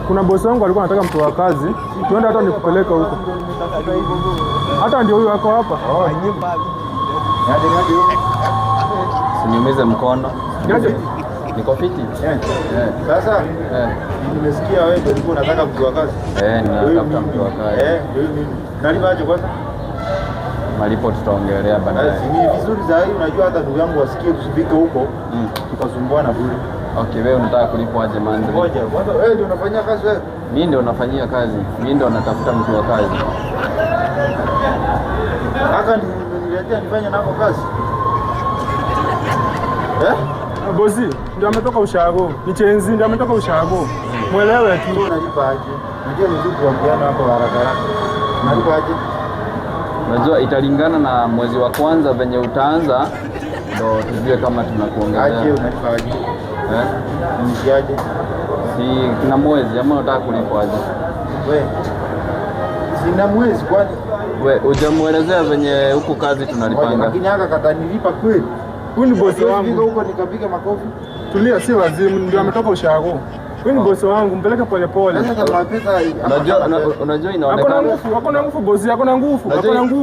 Kuna bosi wangu alikuwa anataka mtu wa kazi, tuende hata nikupeleka huko. Hata ndio huyo wako hapa. Siniumize mkono. Niko fiti. Sasa nimesikia wewe ndio ulikuwa unataka mtu wa kazi. Ninatafuta mtu wa kazi. Ndio mimi. Nalipa aje kwanza? Malipo tutaongelea baadaye. Ni vizuri zaidi, unajua hata ndugu yangu wasikie kusifika huko. Tukasumbuana bure. Okay, wewe unataka kulipwa aje man? Ngoja, kwanza wewe ndio unafanyia kazi wewe? Mimi ndio nafanyia kazi. Mimi ndio natafuta mtu wa kazi. Haka niletea nifanye nako kazi. Bosi ndio ametoka ushago. Ni Chenzi ndio ametoka ushago. Muelewe tu. Unalipa aje? Unajua ni vitu ambiana hapo haraka haraka. Unalipa aje? Unajua italingana na mwezi wa kwanza venye utaanza ndio tujue kama tunakuongezea. Aje unalipa aje? Niaje? Si kuna mwezi ama unataka kulipwa aje? Wewe. Sina mwezi kwani? Wewe hujamuelezea venye huku kazi tunalipanga. Lakini haka katanilipa kweli. Huyu ni bosi wangu. Nifika huko nikapiga makofi. Tulia, si wazimu, ndio ametoka ushago. Huyu ni bosi wangu, mpeleke pole pole. Unajua inaonekana Wako na nguvu bosi, wako na nguvu.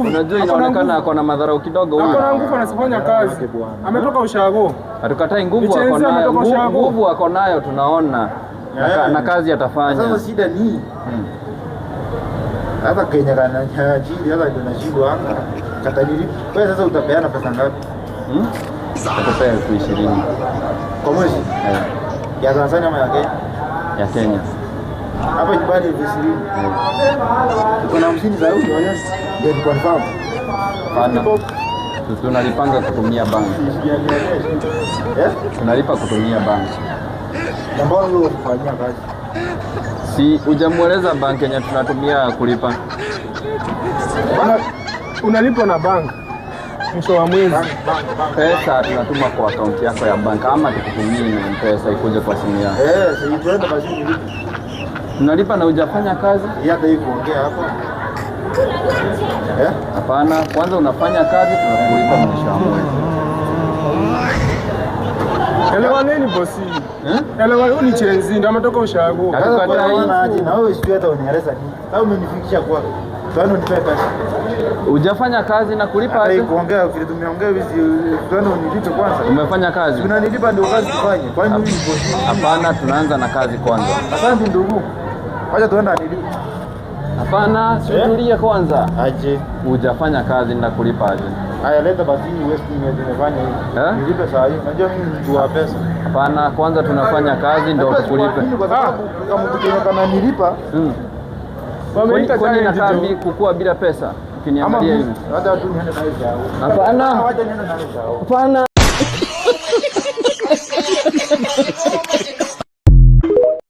Unajua inaonekana ako na madharau kidogo huyu. Wako na nguvu, anasifanya kazi. Ametoka ushago. Hatukatai nguvu ako nayo. Nguvu ako nayo tunaona. Na kazi atafanya. Sasa shida ni hata Kenya kana ajili hata ndio nashindwa anga. Katanilipa. Wewe sasa utapeana pesa ngapi? Atakupea 20,000 kwa mwezi. Ya Tanzania ama ya Kenya? Ya Kenya. Hapa nyumbani 20,000. Kuna 50 za huko yes. Ndio ni confirm. Pana. Tunalipanga kutumia bank. Tunalipa kutumia bank. Ambao wewe unafanyia kazi. Si hujamueleza bank yenye tunatumia kulipa. Unalipa na bank. Mwisho wa mwezi. Pesa tunatuma kwa akaunti yako ya bank ama tukutumie pesa ikuje kwa simu yako. Si tuende basi nilipe. Tunalipa na hujafanya kazi? Hata hivi kuongea hapo. Hapana, kwanza unafanya kazi tunakulipa mwisho wa mwezi. Elewa nini bosi? Elewa huyu ni Chenzi ndio ametoka ushago. Hatukatai na wewe sio hata unieleza nini. Au umenifikisha kwako. Twano nipe pesa. Hujafanya kazi na kulipa aje? Kuongea vile tumeongea hivi twano nilipe kwanza. Umefanya kazi? Tunanilipa ndio kazi tufanye. Kwani mimi niko chini? Hapana, tunaanza na kazi kwanza. Asante ndugu. Wacha tuenda nilipe. Hapana, tutulie kwanza. Aje. Hujafanya kazi na kulipa aje? Haya leta basi wasting ya nimefanya hivi. Nilipe saa hii. Unajua mimi ni mtu wa pesa. Hapana, kwanza tunafanya kazi ndio tukulipe. Kwa sababu kama mtu kama nilipa, kwani nakaa kukua bila pesa? Ukiniangalia hivi. Hata tu niende na hizo. Hapana. Wacha niende na hizo. Hapana.